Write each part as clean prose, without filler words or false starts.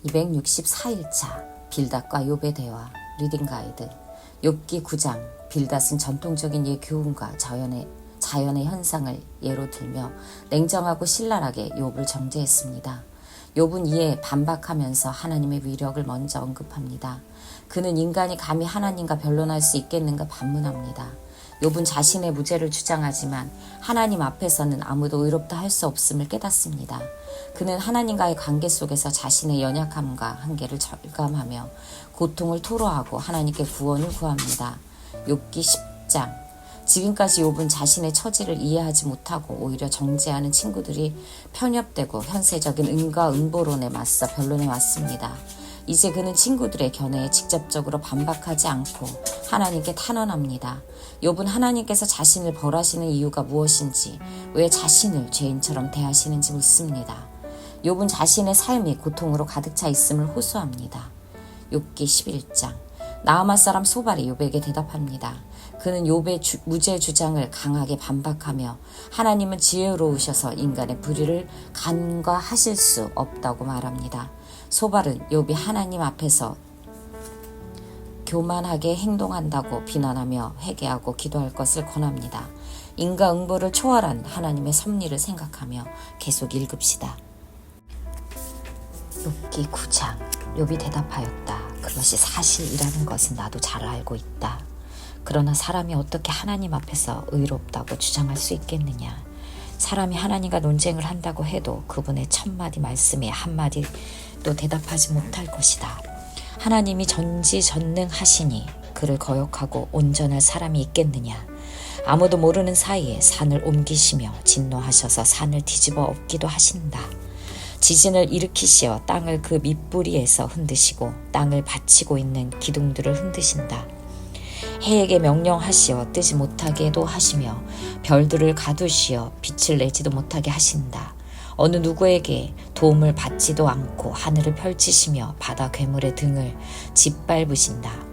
264일차 빌닷과 욥의 대화 리딩 가이드. 욥기 9장. 빌닷은 전통적인 교훈과 자연의 현상을 예로 들며 냉정하고 신랄하게 욥을 정죄했습니다. 욥은 이에 반박하면서 하나님의 위력을 먼저 언급합니다. 그는 인간이 감히 하나님과 변론할 수 있겠는가 반문합니다. 욥은 자신의 무죄를 주장하지만 하나님 앞에서는 아무도 의롭다 할 수 없음을 깨닫습니다. 그는 하나님과의 관계 속에서 자신의 연약함과 한계를 절감하며 고통을 토로하고 하나님께 구원을 구합니다. 욥기 10장. 지금까지 욥은 자신의 처지를 이해하지 못하고 오히려 정죄하는 친구들이 편협되고 현세적인 응과 응보론에 맞서 변론해 왔습니다. 이제 그는 친구들의 견해에 직접적으로 반박하지 않고 하나님께 탄원합니다. 욥은 하나님께서 자신을 벌하시는 이유가 무엇인지, 왜 자신을 죄인처럼 대하시는지 묻습니다. 욥은 자신의 삶이 고통으로 가득 차 있음을 호소합니다. 욥기 11장. 나아마 사람 소발이 욥에게 대답합니다. 그는 욥의 무죄 주장을 강하게 반박하며 하나님은 지혜로우셔서 인간의 불의를 간과하실 수 없다고 말합니다. 소발은 욥이 하나님 앞에서 교만하게 행동한다고 비난하며 회개하고 기도할 것을 권합니다. 인과응보를 초월한 하나님의 섭리를 생각하며 계속 읽읍시다. 욥기 9장. 욥이 대답하였다. 그것이 사실이라는 것은 나도 잘 알고 있다. 그러나 사람이 어떻게 하나님 앞에서 의롭다고 주장할 수 있겠느냐. 사람이 하나님과 논쟁을 한다고 해도 그분의 천마디 말씀에 한마디도 대답하지 못할 것이다. 하나님이 전지전능하시니 그를 거역하고 온전할 사람이 있겠느냐. 아무도 모르는 사이에 산을 옮기시며 진노하셔서 산을 뒤집어 엎기도 하신다. 지진을 일으키시어 땅을 그 밑부리에서 흔드시고 땅을 받치고 있는 기둥들을 흔드신다. 해에게 명령하시어 뜨지 못하게도 하시며 별들을 가두시어 빛을 내지도 못하게 하신다. 어느 누구에게 도움을 받지도 않고 하늘을 펼치시며 바다 괴물의 등을 짓밟으신다.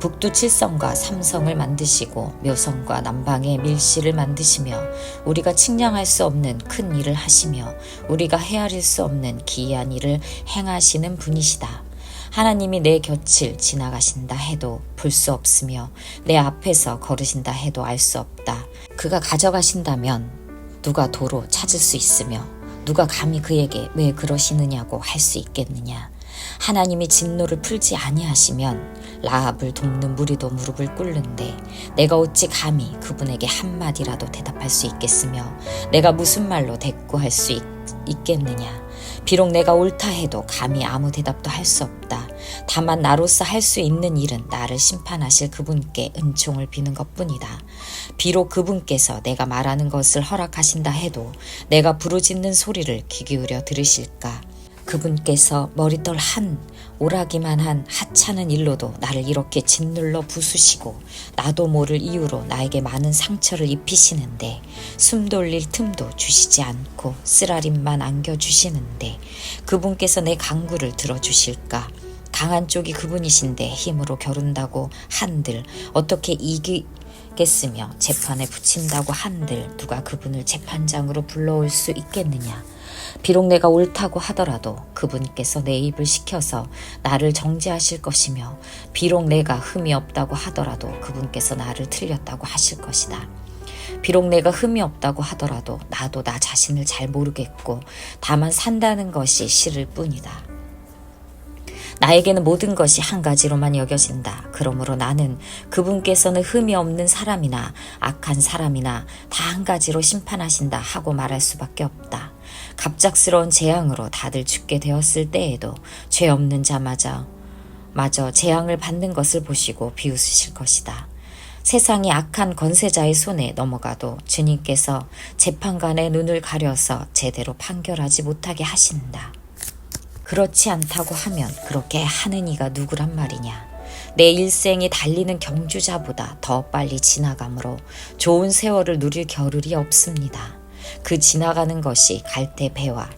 북두 7성과 3성을 만드시고 묘성과 남방의 밀실을 만드시며 우리가 측량할 수 없는 큰 일을 하시며 우리가 헤아릴 수 없는 기이한 일을 행하시는 분이시다. 하나님이 내 곁을 지나가신다 해도 볼 수 없으며 내 앞에서 걸으신다 해도 알 수 없다. 그가 가져가신다면 누가 도로 찾을 수 있으며 누가 감히 그에게 왜 그러시느냐고 할 수 있겠느냐. 하나님이 진노를 풀지 아니하시면 라합을 돕는 무리도 무릎을 꿇는데 내가 어찌 감히 그분에게 한마디라도 대답할 수 있겠으며 내가 무슨 말로 대꾸할 수 있겠느냐. 비록 내가 옳다 해도 감히 아무 대답도 할 수 없다. 다만 나로서 할 수 있는 일은 나를 심판하실 그분께 은총을 비는 것뿐이다. 비록 그분께서 내가 말하는 것을 허락하신다 해도 내가 부르짖는 소리를 귀 기울여 들으실까. 그분께서 머리털 한 오라기만 한 하찮은 일로도 나를 이렇게 짓눌러 부수시고 나도 모를 이유로 나에게 많은 상처를 입히시는데 숨 돌릴 틈도 주시지 않고 쓰라림만 안겨주시는데 그분께서 내 간구를 들어주실까. 강한 쪽이 그분이신데 힘으로 겨룬다고 한들 어떻게 이기겠으며 재판에 붙인다고 한들 누가 그분을 재판장으로 불러올 수 있겠느냐. 비록 내가 옳다고 하더라도 그분께서 내 입을 시켜서 나를 정죄하실 것이며 비록 내가 흠이 없다고 하더라도 그분께서 나를 틀렸다고 하실 것이다. 비록 내가 흠이 없다고 하더라도 나도 나 자신을 잘 모르겠고 다만 산다는 것이 싫을 뿐이다. 나에게는 모든 것이 한 가지로만 여겨진다. 그러므로 나는 그분께서는 흠이 없는 사람이나 악한 사람이나 다 한 가지로 심판하신다 하고 말할 수밖에 없다. 갑작스러운 재앙으로 다들 죽게 되었을 때에도 죄 없는 자마저 재앙을 받는 것을 보시고 비웃으실 것이다. 세상이 악한 권세자의 손에 넘어가도 주님께서 재판관의 눈을 가려서 제대로 판결하지 못하게 하신다. 그렇지 않다고 하면 그렇게 하는 이가 누구란 말이냐. 내 일생이 달리는 경주자보다 더 빨리 지나가므로 좋은 세월을 누릴 겨를이 없습니다. 그 지나가는 것이 갈대 배와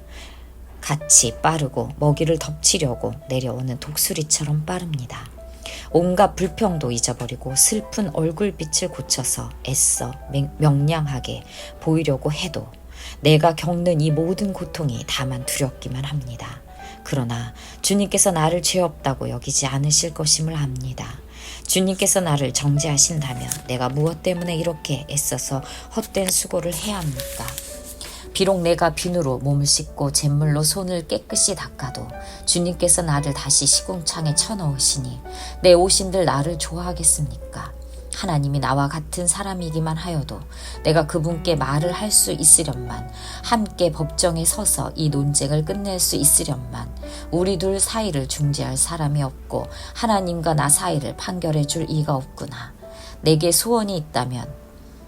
같이 빠르고 먹이를 덮치려고 내려오는 독수리처럼 빠릅니다. 온갖 불평도 잊어버리고 슬픈 얼굴빛을 고쳐서 애써 명량하게 보이려고 해도 내가 겪는 이 모든 고통이 다만 두렵기만 합니다. 그러나 주님께서 나를 죄 없다고 여기지 않으실 것임을 압니다. 주님께서 나를 정죄하신다면 내가 무엇 때문에 이렇게 애써서 헛된 수고를 해야 합니까? 비록 내가 비누로 몸을 씻고 잿물로 손을 깨끗이 닦아도 주님께서 나를 다시 시궁창에 쳐넣으시니 내 오신들 나를 좋아하겠습니까? 하나님이 나와 같은 사람이기만 하여도 내가 그분께 말을 할 수 있으련만, 함께 법정에 서서 이 논쟁을 끝낼 수 있으련만, 우리 둘 사이를 중재할 사람이 없고 하나님과 나 사이를 판결해 줄 이가 없구나. 내게 소원이 있다면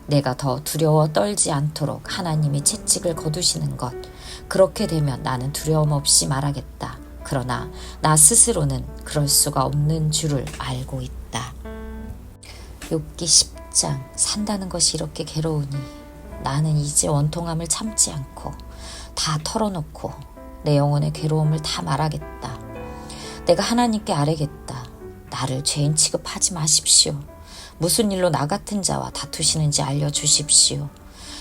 내가 더 두려워 떨지 않도록 하나님이 채찍을 거두시는 것, 그렇게 되면 나는 두려움 없이 말하겠다. 그러나 나 스스로는 그럴 수가 없는 줄을 알고 있다. 욥기 10장. 산다는 것이 이렇게 괴로우니 나는 이제 원통함을 참지 않고 다 털어놓고 내 영혼의 괴로움을 다 말하겠다. 내가 하나님께 아뢰겠다. 나를 죄인 취급하지 마십시오. 무슨 일로 나 같은 자와 다투시는지 알려주십시오.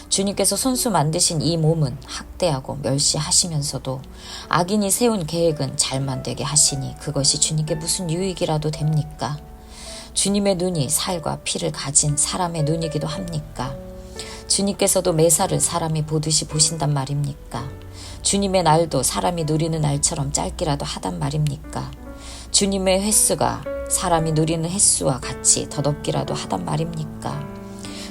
주님께서 손수 만드신 이 몸은 학대하고 멸시하시면서도 악인이 세운 계획은 잘만 되게 하시니 그것이 주님께 무슨 유익이라도 됩니까? 주님의 눈이 살과 피를 가진 사람의 눈이기도 합니까? 주님께서도 매사를 사람이 보듯이 보신단 말입니까? 주님의 날도 사람이 누리는 날처럼 짧기라도 하단 말입니까? 주님의 횟수가 사람이 누리는 횟수와 같이 더덥기라도 하단 말입니까?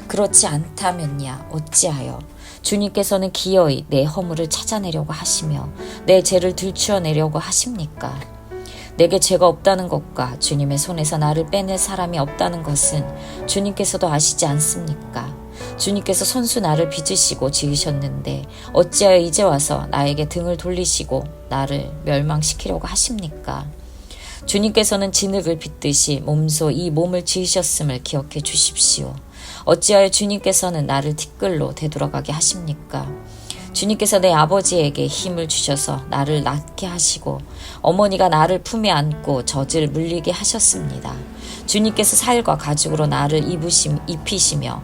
그렇지 않다면야 어찌하여 주님께서는 기어이 내 허물을 찾아내려고 하시며 내 죄를 들추어내려고 하십니까? 내게 죄가 없다는 것과 주님의 손에서 나를 빼낼 사람이 없다는 것은 주님께서도 아시지 않습니까? 주님께서 손수 나를 빚으시고 지으셨는데 어찌하여 이제 와서 나에게 등을 돌리시고 나를 멸망시키려고 하십니까? 주님께서는 진흙을 빚듯이 몸소 이 몸을 지으셨음을 기억해 주십시오. 어찌하여 주님께서는 나를 티끌로 되돌아가게 하십니까? 주님께서 내 아버지에게 힘을 주셔서 나를 낳게 하시고 어머니가 나를 품에 안고 젖을 물리게 하셨습니다. 주님께서 살과 가죽으로 나를 입히시며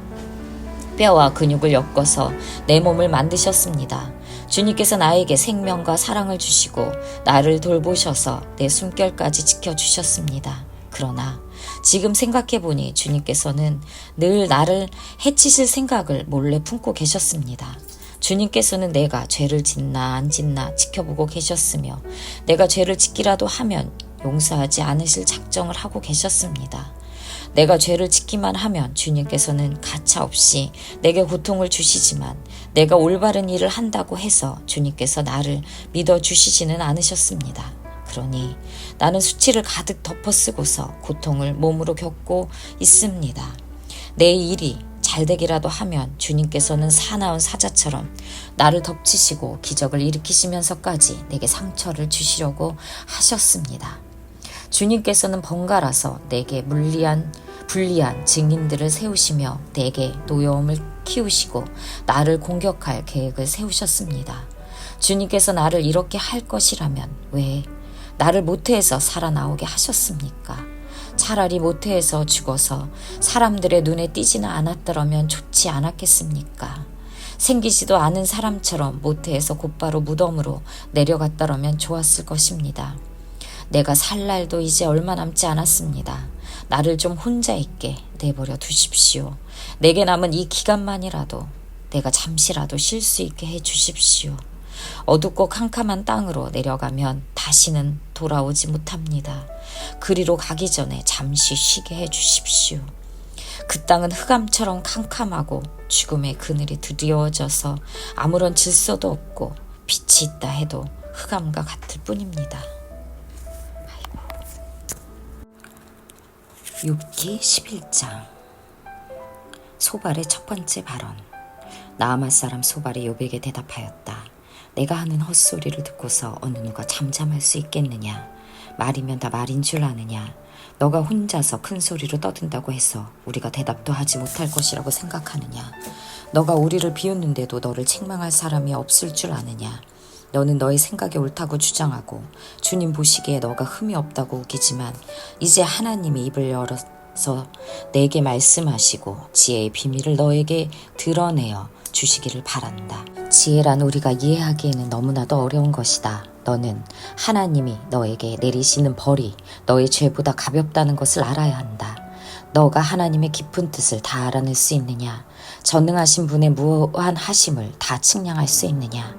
뼈와 근육을 엮어서 내 몸을 만드셨습니다. 주님께서 나에게 생명과 사랑을 주시고 나를 돌보셔서 내 숨결까지 지켜주셨습니다. 그러나 지금 생각해보니 주님께서는 늘 나를 해치실 생각을 몰래 품고 계셨습니다. 주님께서는 내가 죄를 짓나 안 짓나 지켜보고 계셨으며 내가 죄를 짓기라도 하면 용서하지 않으실 작정을 하고 계셨습니다. 내가 죄를 짓기만 하면 주님께서는 가차없이 내게 고통을 주시지만 내가 올바른 일을 한다고 해서 주님께서 나를 믿어주시지는 않으셨습니다. 그러니 나는 수치를 가득 덮어쓰고서 고통을 몸으로 겪고 있습니다. 내 일이 잘되기라도 하면 주님께서는 사나운 사자처럼 나를 덮치시고 기적을 일으키시면서까지 내게 상처를 주시려고 하셨습니다. 주님께서는 번갈아서 내게 불리한 증인들을 세우시며 내게 노여움을 키우시고 나를 공격할 계획을 세우셨습니다. 주님께서 나를 이렇게 할 것이라면 왜 나를 모태에서 살아나오게 하셨습니까? 차라리 모태에서 죽어서 사람들의 눈에 띄지는 않았더라면 좋지 않았겠습니까? 생기지도 않은 사람처럼 모태에서 곧바로 무덤으로 내려갔더라면 좋았을 것입니다. 내가 살 날도 이제 얼마 남지 않았습니다. 나를 좀 혼자 있게 내버려 두십시오. 내게 남은 이 기간만이라도 내가 잠시라도 쉴 수 있게 해 주십시오. 어둡고 캄캄한 땅으로 내려가면 다시는 돌아오지 못합니다. 그리로 가기 전에 잠시 쉬게 해 주십시오. 그 땅은 흑암처럼 캄캄하고 죽음의 그늘이 드리워져서 아무런 질서도 없고 빛이 있다 해도 흑암과 같을 뿐입니다. 욥기 11장. 소발의 첫 번째 발언. 나아말 사람 소발이 욥에게 대답하였다. 내가 하는 헛소리를 듣고서 어느 누가 잠잠할 수 있겠느냐? 말이면 다 말인 줄 아느냐? 너가 혼자서 큰 소리로 떠든다고 해서 우리가 대답도 하지 못할 것이라고 생각하느냐? 너가 우리를 비웃는데도 너를 책망할 사람이 없을 줄 아느냐? 너는 너의 생각이 옳다고 주장하고 주님 보시기에 너가 흠이 없다고 우기지만 이제 하나님이 입을 열어서 내게 말씀하시고 지혜의 비밀을 너에게 드러내어 주시기를 바란다. 지혜란 우리가 이해하기에는 너무나도 어려운 것이다. 너는 하나님이 너에게 내리시는 벌이 너의 죄보다 가볍다는 것을 알아야 한다. 너가 하나님의 깊은 뜻을 다 알아낼 수 있느냐? 전능하신 분의 무한 하심을 다 측량할 수 있느냐?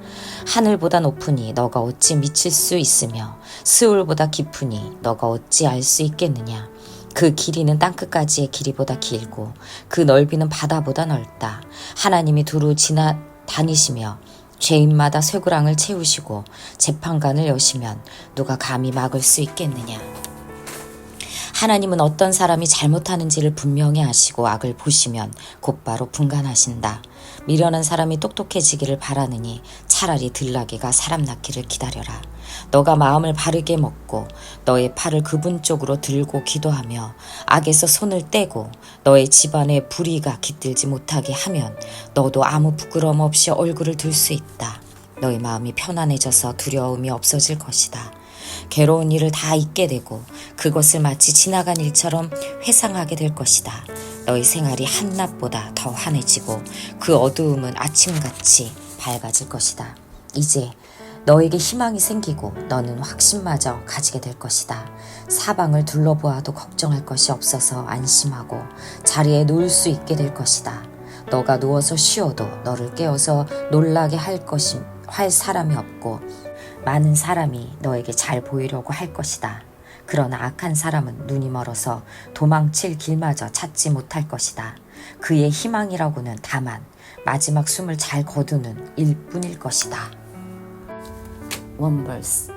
하늘보다 높으니 너가 어찌 미칠 수 있으며 스울보다 깊으니 너가 어찌 알 수 있겠느냐? 그 길이는 땅끝까지의 길이보다 길고 그 넓이는 바다보다 넓다. 하나님이 두루 다니시며 죄인마다 쇠고랑을 채우시고 재판관을 여시면 누가 감히 막을 수 있겠느냐? 하나님은 어떤 사람이 잘못하는지를 분명히 아시고 악을 보시면 곧바로 분간하신다. 미련한 사람이 똑똑해지기를 바라느니 차라리 들나귀가 사람 낳기를 기다려라. 너가 마음을 바르게 먹고 너의 팔을 그분 쪽으로 들고 기도하며 악에서 손을 떼고 너의 집안에 불의가 깃들지 못하게 하면 너도 아무 부끄러움 없이 얼굴을 들 수 있다. 너의 마음이 편안해져서 두려움이 없어질 것이다. 괴로운 일을 다 잊게 되고 그것을 마치 지나간 일처럼 회상하게 될 것이다. 너의 생활이 한낮보다 더 환해지고 그 어두움은 아침같이 밝아질 것이다. 이제 너에게 희망이 생기고 너는 확신마저 가지게 될 것이다. 사방을 둘러보아도 걱정할 것이 없어서 안심하고 자리에 누울 수 있게 될 것이다. 너가 누워서 쉬어도 너를 깨워서 놀라게 할 사람이 없고 많은 사람이 너에게 잘 보이려고 할 것이다. 그러나 악한 사람은 눈이 멀어서 도망칠 길마저 찾지 못할 것이다. 그의 희망이라고는 다만 마지막 숨을 잘 거두는 일뿐일 것이다. 원벌스.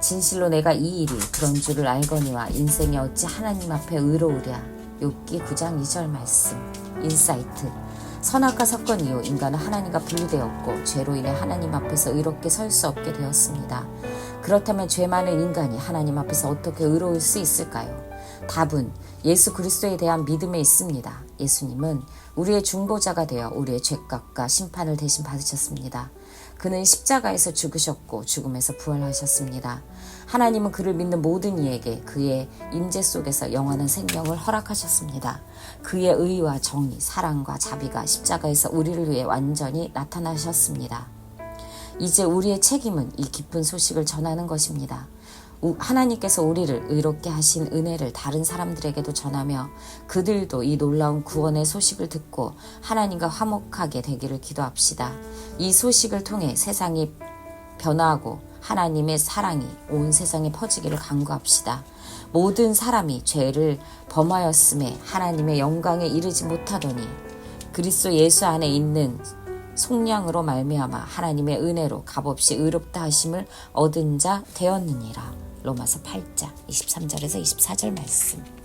진실로 내가 이 일이 그런 줄을 알거니와 인생이 어찌 하나님 앞에 의로우랴. 욥기 9장 2절 말씀. 인사이트. 선악과 사건 이후 인간은 하나님과 분리되었고 죄로 인해 하나님 앞에서 의롭게 설 수 없게 되었습니다. 그렇다면 죄 많은 인간이 하나님 앞에서 어떻게 의로울 수 있을까요? 답은 예수 그리스도에 대한 믿음에 있습니다. 예수님은 우리의 중보자가 되어 우리의 죄값과 심판을 대신 받으셨습니다. 그는 십자가에서 죽으셨고 죽음에서 부활하셨습니다. 하나님은 그를 믿는 모든 이에게 그의 임재 속에서 영원한 생명을 허락하셨습니다. 그의 의와 정의, 사랑과 자비가 십자가에서 우리를 위해 완전히 나타나셨습니다. 이제 우리의 책임은 이 깊은 소식을 전하는 것입니다. 하나님께서 우리를 의롭게 하신 은혜를 다른 사람들에게도 전하며 그들도 이 놀라운 구원의 소식을 듣고 하나님과 화목하게 되기를 기도합시다. 이 소식을 통해 세상이 변화하고 하나님의 사랑이 온 세상에 퍼지기를 간구합시다. 모든 사람이 죄를 범하였음에 하나님의 영광에 이르지 못하더니 그리스도 예수 안에 있는 속량으로 말미암아 하나님의 은혜로 값없이 의롭다 하심을 얻은 자 되었느니라. 로마서 8장 23절에서 24절 말씀.